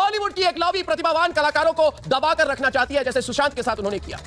बॉलीवुड की एकलौती प्रतिभावान कलाकारों को दबाकर रखना चाहती है, जैसे सुशांत के साथ उन्होंने किया।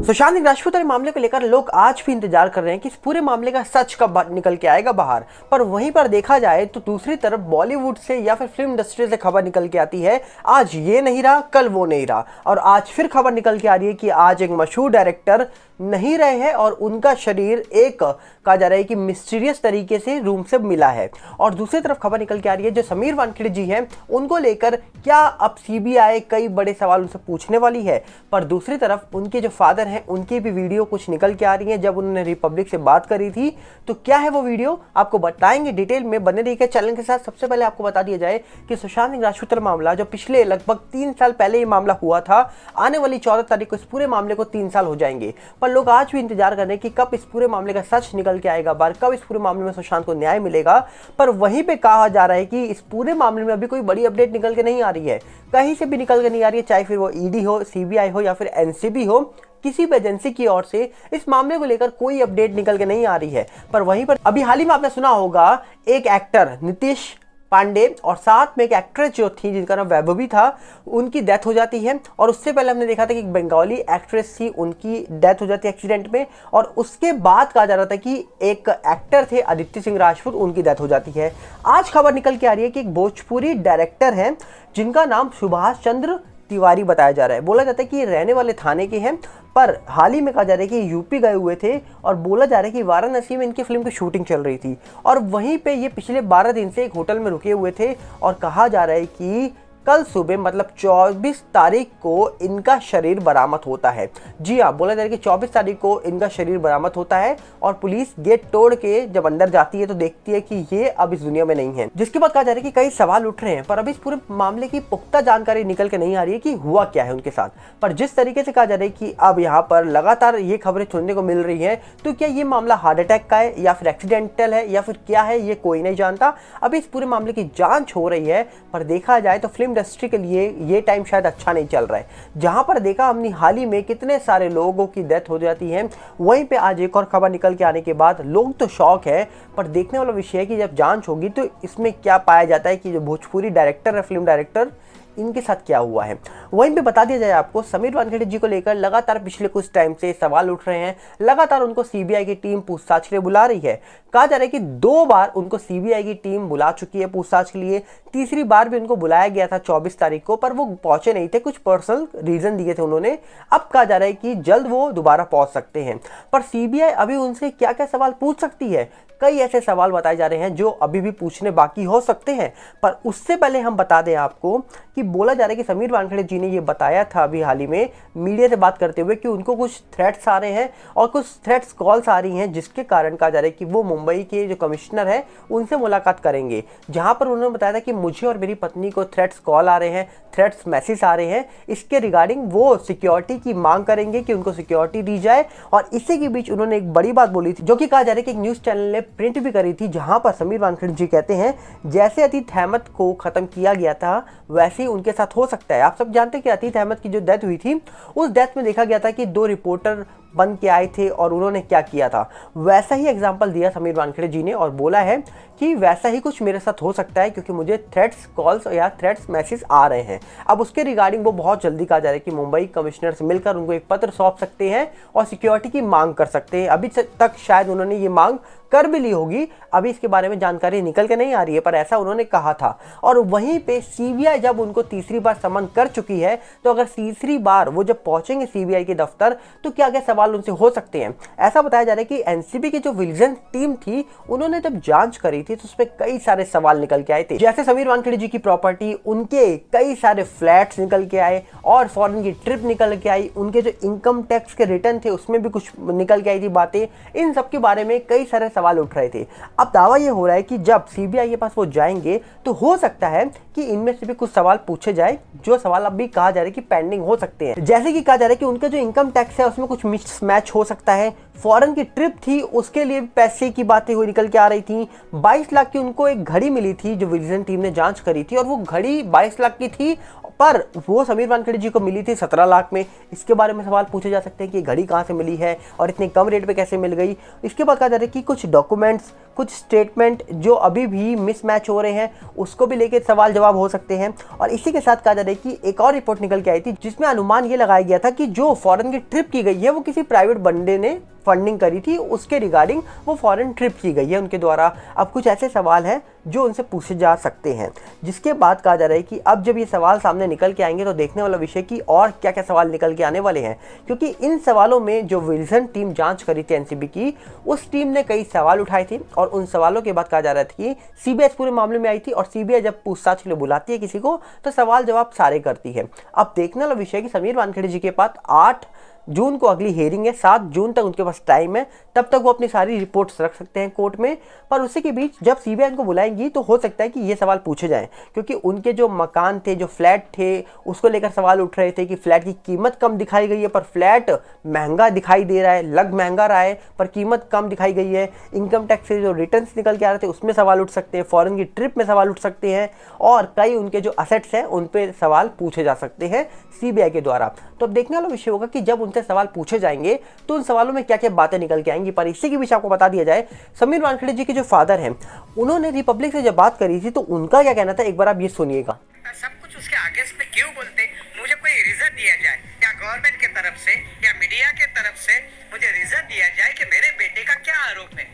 सुशांत सिंह राजपूत मामले को लेकर लोग आज भी इंतजार कर रहे हैं कि इस पूरे मामले का सच कब निकल के आएगा बाहर। पर वहीं पर देखा जाए तो दूसरी तरफ बॉलीवुड से या फिर फिल्म इंडस्ट्री से खबर निकल के आती है, आज ये नहीं रहा कल वो नहीं रहा, और आज फिर खबर निकल के आ रही है कि आज एक मशहूर डायरेक्टर नहीं रहे हैं और उनका शरीर एक कहा जा रहा है कि मिस्टीरियस तरीके से रूम से मिला है। और दूसरी तरफ खबर निकल के आ रही है जो समीर वानखेड़े जी हैं उनको लेकर क्या अब सीबीआई कई बड़े सवाल उनसे पूछने वाली है। पर दूसरी तरफ उनके जो फादर हैं उनकी भी वीडियो कुछ निकल के आ रही है जब उन्होंने रिपब्लिक से बात करी थी। तो क्या है वो वीडियो आपको बताएंगे डिटेल में, बने रहिए चैनल के साथ। सबसे पहले आपको बता दिया जाए कि सुशांत सिंह राजपूत मामला जो पिछले लगभग 3 साल पहले ये मामला हुआ था, आने वाली 14 तारीख को इस पूरे मामले को 3 साल हो जाएंगे। पर लोग आज भी इंतजार कर रहे हैं कि कब इस पूरे मामले का सच निकल के आएगा बाहर, कब इस पूरे मामले में सुशांत को न्याय मिलेगा। पर वहीं पे कहा जा रहा है कि इस पूरे मामले में अभी कोई बड़ी अपडेट निकल के नहीं आ रही है, कहीं से भी निकल के नहीं आ रही है, चाहे फिर वो ईडी हो, सीबीआई हो या फिर एनसीबी हो, किसी भी एजेंसी की ओर से इस मामले को लेकर कोई अपडेट निकल के नहीं आ रही है। पर वहीं पर अभी हाल ही में आपने सुना होगा एक एक्टर नीतीश पांडे और साथ में एक एक्ट्रेस जो थी जिनका नाम वैभवी था, उनकी डेथ हो जाती है। और उससे पहले हमने देखा था कि एक बंगाली एक्ट्रेस थी, उनकी डेथ हो जाती है एक्सीडेंट में। और उसके बाद कहा जा रहा था कि एक एक्टर थे आदित्य सिंह राजपूत, उनकी डेथ हो जाती है। आज खबर निकल के आ रही है कि एक भोजपुरी डायरेक्टर हैं जिनका नाम सुभाष चंद्र तिवारी बताया जा रहा है। बोला जाता है कि ये रहने वाले थाने के हैं, पर हाल ही में कहा जा रहा है कि यूपी गए हुए थे और बोला जा रहा है कि वाराणसी में इनकी फिल्म की शूटिंग चल रही थी और वहीं पे ये पिछले 12 दिन से एक होटल में रुके हुए थे। और कहा जा रहा है कि कल सुबह मतलब 24 तारीख को इनका शरीर बरामद होता है। जी हाँ, बोला जा रहा है कि 24 तारीख को इनका शरीर बरामद होता है और पुलिस गेट तोड़ के जब अंदर जाती है तो देखती है कि ये अब इस दुनिया में नहीं है। जिसके बाद कहा जा रहा है कि कई सवाल उठ रहे हैं, पर अभी इस पूरे मामले की पुख्ता जानकारी निकल के नहीं आ रही है कि हुआ क्या है उनके साथ। पर जिस तरीके से कहा जा रहा है कि अब यहाँ पर लगातार ये खबरें सुनने को मिल रही है, तो क्या ये मामला हार्ट अटैक का है या फिर एक्सीडेंटल है या फिर क्या है, ये कोई नहीं जानता। अभी इस पूरे मामले की जांच हो रही है। पर देखा जाए तो फिल्म इंडस्ट्री के लिए ये टाइम शायद अच्छा नहीं चल रहा है। जहां पर देखा हमने हाल ही में कितने सारे लोगों की डेथ हो जाती है, वहीं पे आज एक और खबर निकल के आने के बाद लोग तो शॉक है। पर देखने वाला विषय है कि जब जांच होगी तो इसमें क्या पाया जाता है कि जो भोजपुरी डायरेक्टर है, फिल्म डायरेक्टर, इनके साथ क्या हुआ है। वहीं पे बता दिया जाए आपको, समीर वानखेड़े जी को लेकर लगातार पिछले कुछ टाइम से सवाल उठ रहे हैं। लगातार उनको सीबीआई की टीम पूछताछ के लिए बुला रही है। कहा जा रहा है कि 2 बार उनको सीबीआई की टीम बुला चुकी है पूछताछ के लिए। तीसरी बार भी उनको बुलाया गया था 24 तारीख को, पर वो पहुंचे नहीं थे, कुछ पर्सनल रीजन दिए थे उन्होंने। अब कहा जा रहा है कि जल्द वो दोबारा पहुंच सकते हैं। पर सीबीआई अभी उनसे क्या क्या सवाल पूछ सकती है, कई ऐसे सवाल बताए जा रहे हैं जो अभी भी पूछने बाकी हो सकते हैं। पर उससे पहले हम बता दें आपको कि बोला जा रहा है कि समीर वानखेड़े जी ने ये बताया था अभी हाल ही में मीडिया से बात करते हुए कि उनको कुछ थ्रेट्स आ रहे हैं और कुछ थ्रेट्स कॉल्स आ रही हैं, जिसके कारण कहा जा रहा है कि वो मुंबई के जो कमिश्नर है उनसे मुलाकात करेंगे। जहां पर उन्होंने बताया था कि मुझे और मेरी पत्नी को थ्रेट्स कॉल आ रहे हैं, थ्रेट्स मैसेज आ रहे हैं, इसके रिगार्डिंग वो सिक्योरिटी की मांग करेंगे कि उनको सिक्योरिटी दी जाए। और इसी के बीच उन्होंने एक बड़ी बात बोली थी जो कि कहा जा रहा है कि एक न्यूज चैनल ने प्रिंट भी करी थी, जहां पर समीर वानखेड़े जी कहते हैं जैसे अतीत अहमद को खत्म किया गया था वैसे ही उनके साथ हो सकता है। आप सब जानते हैं कि अतीत अहमद की जो डेथ हुई थी, उस डेथ में देखा गया था कि 2 रिपोर्टर बन के आए थे और उन्होंने क्या किया था, वैसा ही एग्जाम्पल दिया समीर वानखेड़े जी ने और बोला है कि वैसा ही कुछ मेरे साथ हो सकता है क्योंकि मुझे थ्रेट्स कॉल्स या थ्रेट्स मैसेज आ रहे हैं। अब उसके रिगार्डिंग वो बहुत जल्दी कहा जा रहा है कि मुंबई कमिश्नर से मिलकर उनको एक पत्र सौंप सकते हैं और सिक्योरिटी की मांग कर सकते हैं। अभी तक शायद उन्होंने ये मांग कर भी ली होगी, अभी इसके बारे में जानकारी निकल के नहीं आ रही है, पर ऐसा उन्होंने कहा था। और वहीं पे सीबीआई जब उनको तीसरी बार समन कर चुकी है, तो अगर तीसरी बार वो जब पहुंचेंगे सीबीआई के दफ्तर तो क्या क्या सवाल उनसे हो सकते हैं। ऐसा बताया जा रहा है कि एनसीबी की जो विजिलेंस टीम थी, उन्होंने जब जांच करी थी तो उसमें कई सारे सवाल निकल के आए थे, जैसे समीर वानखेड़े जी की प्रॉपर्टी, उनके कई सारे फ्लैट्स निकल के आए और फॉरेन की ट्रिप निकल के आई, उनके जो इनकम टैक्स के रिटर्न थे उसमें भी कुछ निकल के आई थी बातें। इन सब के बारे में कई सारे सवाल उठ रहे थे। अब दावा यह हो रहा है कि जब सीबीआई के पास वो जाएंगे तो हो सकता है कि इनमें से भी कुछ सवाल पूछे जाए, जो सवाल अब भी कहा जा रहा है कि पेंडिंग हो सकते हैं। जैसे कि कहा जा रहा है कि उनका जो इनकम टैक्स है उसमें कुछ मिसमैच हो सकता है। फॉरेन की ट्रिप थी, उसके लिए पैसे की बातें हुई निकल के आ रही थी। 22 लाख की उनको एक घड़ी मिली थी जो विजिलेंस टीम ने जांच करी थी, और वो घड़ी 22 लाख की थी, पर वो समीर वानखेड़े जी को मिली थी 17 लाख में। इसके बारे में सवाल पूछे जा सकते हैं कि घड़ी कहाँ से मिली है और इतने कम रेट पे कैसे मिल गई। इसके बाद कहा जा रहा है कि कुछ डॉक्यूमेंट्स, कुछ स्टेटमेंट जो अभी भी मिसमैच हो रहे हैं उसको भी लेके सवाल जवाब हो सकते हैं। और इसी के साथ कहा जा रहा है कि एक और रिपोर्ट निकल के आई थी जिसमें अनुमान ये लगाया गया था कि जो फॉरेन की ट्रिप की गई है वो किसी प्राइवेट बंदे ने फंडिंग करी थी, उसके रिगार्डिंग वो फॉरेन ट्रिप की गई है उनके द्वारा। अब कुछ ऐसे सवाल हैं जो उनसे पूछे जा सकते हैं, जिसके बाद कहा जा रहा है कि अब जब ये सवाल सामने निकल के आएंगे तो देखने वाला विषय कि और क्या क्या सवाल निकल के आने वाले हैं, क्योंकि इन सवालों में जो विल्सन टीम जांच करी थी एनसीबी की, उस टीम ने कई सवाल उठाए थे और उन सवालों के बाद कहा जा रहा था कि सीबीआई पूरे मामले में आई थी और सीबीआई जब पूछताछ के लिए बुलाती है किसी को तो सवाल जवाब सारे करती है। अब देखने वाला विषय कि समीर वानखेड़े जी के पास 8 जून को अगली हेयरिंग है, 7 जून तक उनके पास टाइम है, तब तक वो अपनी सारी रिपोर्ट्स रख सकते हैं कोर्ट में। पर उसी के बीच जब सीबीआई को बुलाएंगी तो हो सकता है कि ये सवाल पूछे जाएं, क्योंकि उनके जो मकान थे, जो फ्लैट थे, उसको लेकर सवाल उठ रहे थे कि फ्लैट की कीमत कम दिखाई गई है पर फ्लैट महंगा दिखाई दे रहा है, लग महंगा रहा है पर कीमत कम दिखाई गई है। इनकम टैक्स से जो रिटर्न्स निकल के आ रहे थे उसमें सवाल उठ सकते हैं, फॉरेन की ट्रिप में सवाल उठ सकते हैं और कई उनके जो असेट्स हैं उन पर सवाल पूछे जा सकते हैं सीबीआई के द्वारा। तो अब देखने वाला विषय होगा कि जब उनसे सवाल पूछे जाएंगे तो उन सवालों में क्या क्या बातें निकल के आएंगी। पर इसी के बीच आपको बता दिया जाए, समीर वानखेड़े जी के जो फादर हैं उन्होंने रिपब्लिक से जब बात करी थी तो उनका क्या कहना था, एक बार आप ये सुनिएगा। सब कुछ उसके अगेंस्ट में क्यों बोलते, मुझे कोई रीजन दिया जाए या गवर्नमेंट के तरफ से या मीडिया के तरफ से मुझे रीजन दिया जाए कि मेरे बेटे का क्या आरोप है,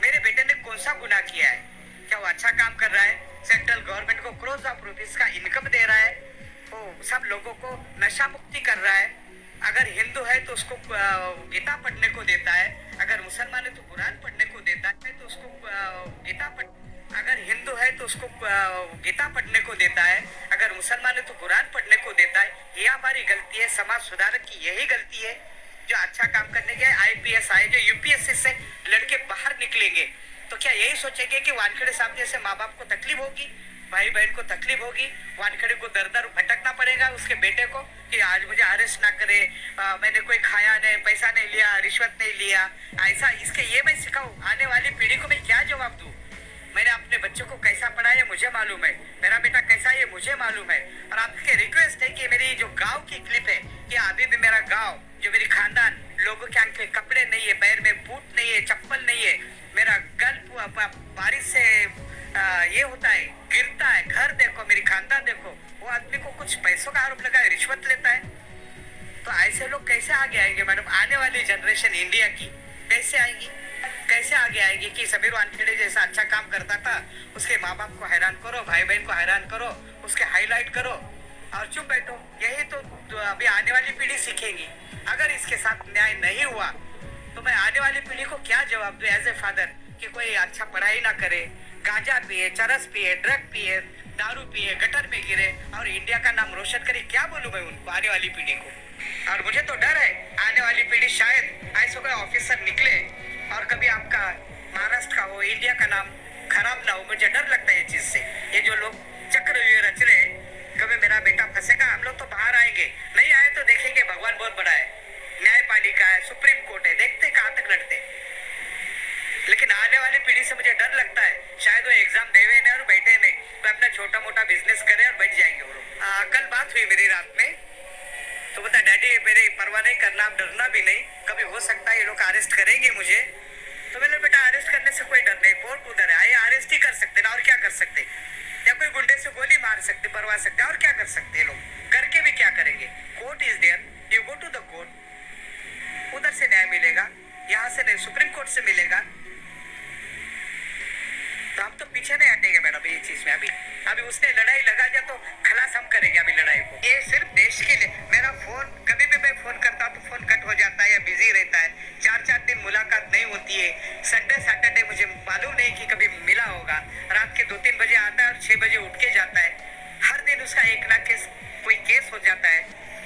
मेरे बेटे ने कौन सा गुनाह किया है, क्या वो अच्छा काम कर रहा है, सेंट्रल गवर्नमेंट को करोड़ ऑफ रुपीस का इनकम दे रहा है, वो सब लोगों को नशा मुक्ति कर रहा है, अगर हिंदू है तो उसको गीता पढ़ने को देता है, अगर मुसलमान है तो कुरान पढ़ने को देता है, तो उसको अगर हिंदू है तो उसको गीता पढ़ने को देता है, अगर मुसलमान है तो कुरान पढ़ने को देता है। ये हमारी गलती है, समाज सुधारक की यही गलती है। जो अच्छा काम करने गए आईपीएस आए, जो यूपीएससी से लड़के बाहर निकलेंगे तो क्या यही सोचेंगे कि वानखेड़े साहब जैसे माँ बाप को तकलीफ होगी, भाई बहन को तकलीफ होगी, वानखेड़े को दर दर भटकना पड़ेगा उसके बेटे को कि आज मुझे अरेस्ट ना करे, मैंने कोई खाया नहीं, पैसा नहीं लिया, रिश्वत नहीं लिया, ऐसा इसके ये मैं सिखाऊं, आने वाली पीढ़ी को मैं क्या जवाब दूं। मैंने अपने बच्चों को कैसा पढ़ाया मुझे मालूम है, मेरा बेटा कैसा है मुझे मालूम है। और आपके रिक्वेस्ट है कि मेरी जो गांव की क्लिप है कि अभी भी मेरा गांव, जो मेरी खानदान, लोगों के आंख में कपड़े नहीं है, पैर में बूट नहीं है, चप्पल नहीं है, मेरा गल बारिश से ये होता है, गिरता है, घर देखो, मेरी खानदान देखो, वो आदमी को कुछ पैसों का आरोप लगा है, रिश्वत लेता है। तो ऐसे लोग कैसे आगे आएंगे मैडम? आने वाली जनरेशन इंडिया की कैसे आएगी, कैसे आगे आएगी कि समीर वानखेड़े जैसा अच्छा काम करता था उसके माँ बाप को हैरान करो, भाई बहन को हैरान करो, उसके हाईलाइट करो और चुप बैठो। यही तो अभी आने वाली पीढ़ी सीखेगी। अगर इसके साथ न्याय नहीं हुआ तो मैं आने वाली पीढ़ी को क्या जवाब दूं एज ए फादर कि कोई अच्छा पढ़ाई ना करे, गांजा पिए, चरस पिए, ड्रग पिए, दारू पिए, गटर में गिरे और इंडिया का नाम रोशन करे, क्या बोलूं मैं उनको, आने वाली पीढ़ी को। और मुझे तो डर है आने वाली पीढ़ी शायद ऐसे कोई ऑफिसर निकले और कभी आपका महाराष्ट्र का हो, इंडिया का नाम खराब ना हो। मुझे डर लगता है ये चीज से। ये जो लोग चक्रव्यूह रच रहे हैं, कभी मेरा बेटा फंसेगा, हम लोग तो बाहर आएंगे, नहीं आए तो देखेंगे भगवान बहुत बड़ा है, न्यायपालिका है, सुप्रीम कोर्ट है, देखते कहाँ तक लड़ते। लेकिन आने वाली पीढ़ी से मुझे डर लगता है शायद वो एग्जाम देवे नहीं और बैठे नहीं, तो अपना छोटा मोटा बिजनेस करे और बैठ जाएंगे वो लोग। कल बात हुई मेरी रात में, तो बता डैडी मेरे परवाह नहीं करना, डरना भी नहीं, कभी हो सकता है ये लोग अरेस्ट करेंगे मुझे। तो मैंने बेटा अरेस्ट करने से कोई डर नहीं, कोर्ट उधर है, ये अरेस्ट ही कर सकते ना, और क्या कर सकते, या कोई गुंडे से गोली मार सकते, मरवा सकते, और क्या कर सकते हैं लोग, करके भी क्या करेंगे। Court is there, you go to the court, उधर से न्याय मिलेगा, यहाँ से नहीं, सुप्रीम कोर्ट से मिलेगा। तो हम तो पीछे नहीं हटेंगे मैडम ये चीज में। अभी उसने लड़ाई लगा दिया तो खलास हम करेंगे अभी लड़ाई को। ये सिर्फ देश के लिए। मेरा फोन कभी भी मैं फोन करता हूँ तो फोन कट हो जाता है या बिजी रहता है, 4-4 दिन मुलाकात नहीं होती है। संडे सैटरडे मुझे मालूम नहीं कि कभी मिला होगा, रात के 2-3 बजे आता है और 6 बजे उठ के जाता है। हर दिन उसका एक ना कोई केस हो जाता है।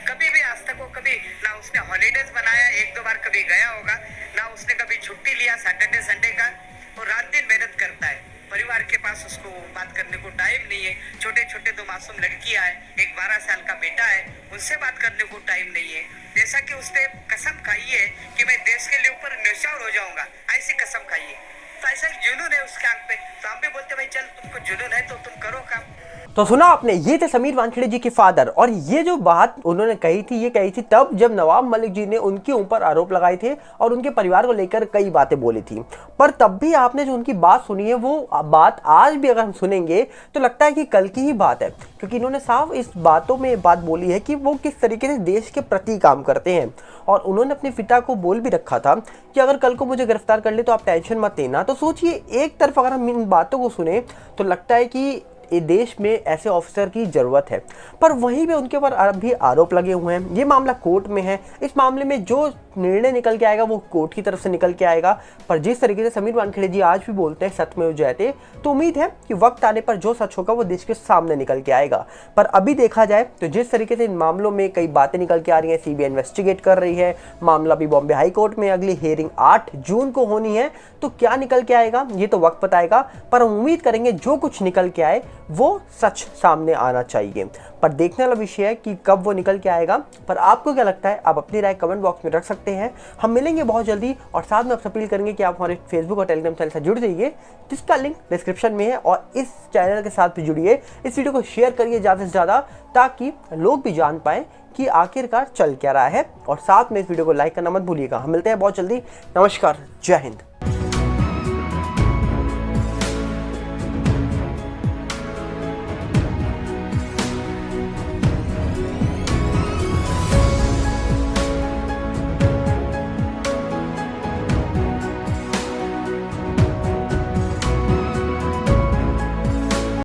कभी भी आज तक वो कभी ना उसने हॉलीडेज बनाया, 1-2 बार कभी गया होगा, ना उसने कभी छुट्टी लिया सैटरडे संडे का। वो रात दिन मेहनत करता है, परिवार के पास उसको बात करने को टाइम नहीं है। छोटे छोटे 2 मासूम लड़कियां हैं, एक 12 साल का बेटा है, उनसे बात करने को टाइम नहीं है। जैसा कि उसने कसम खाई है कि मैं देश के लिए ऊपर न्यौछावर हो जाऊंगा, ऐसी कसम खाई है। तो ऐसा एक जुनून है उसके आंख पे, तो हम भी बोलते भाई चल तुमको जुनून है तो तुम करो काम। तो सुना आपने, ये थे समीर वानखेड़े जी के फादर। और ये जो बात उन्होंने कही थी, ये कही थी तब जब नवाब मलिक जी ने उनके ऊपर आरोप लगाए थे और उनके परिवार को लेकर कई बातें बोली थी। पर तब भी आपने जो उनकी बात सुनी है, वो बात आज भी अगर हम सुनेंगे तो लगता है कि कल की ही बात है, क्योंकि इन्होंने साफ इस बातों में बात बोली है कि वो किस तरीके से देश के प्रति काम करते हैं। और उन्होंने अपने पिता को बोल भी रखा था कि अगर कल को मुझे गिरफ्तार कर ले तो आप टेंशन मत लेना। तो सोचिए, एक तरफ अगर हम इन बातों को सुने तो लगता है कि ये देश में ऐसे ऑफिसर की ज़रूरत है, पर वहीं पे उनके ऊपर अभी आरोप लगे हुए हैं। ये मामला कोर्ट में है, इस मामले में जो निर्णय निकल के आएगा वो कोर्ट की तरफ से निकल के आएगा। पर जिस तरीके से समीर वानखेड़े जी आज भी बोलते हैं सत्यमेव जयते, तो उम्मीद है कि वक्त आने पर जो सच होगा वो देश के सामने निकल के आएगा। पर अभी देखा जाए तो जिस तरीके से इन मामलों में कई बातें निकल के आ रही हैं, सीबीआई इन्वेस्टिगेट कर रही है, मामला भी बॉम्बे हाई कोर्ट में अगली हियरिंग 8 जून को होनी है, तो क्या निकल के आएगा ये तो वक्त बताएगा। पर हम उम्मीद करेंगे जो कुछ निकल के आए वो सच सामने आना चाहिए। पर देखने वाला विषय है कि कब वो निकल के आएगा। पर आपको क्या लगता है, आप अपनी राय कमेंट बॉक्स में रख सकते हैं। हम मिलेंगे बहुत जल्दी और साथ में आपसे अपील करेंगे कि आप हमारे फेसबुक और टेलीग्राम चैनल से जुड़ जाइए, जिसका लिंक डिस्क्रिप्शन में है। और इस चैनल के साथ भी जुड़िए, इस वीडियो को शेयर करिए ज़्यादा से ज़्यादा, ताकि लोग भी जान पाएँ कि आखिरकार चल क्या रहा है। और साथ में इस वीडियो को लाइक करना मत भूलिएगा। हम मिलते हैं बहुत जल्दी। नमस्कार, जय हिंद।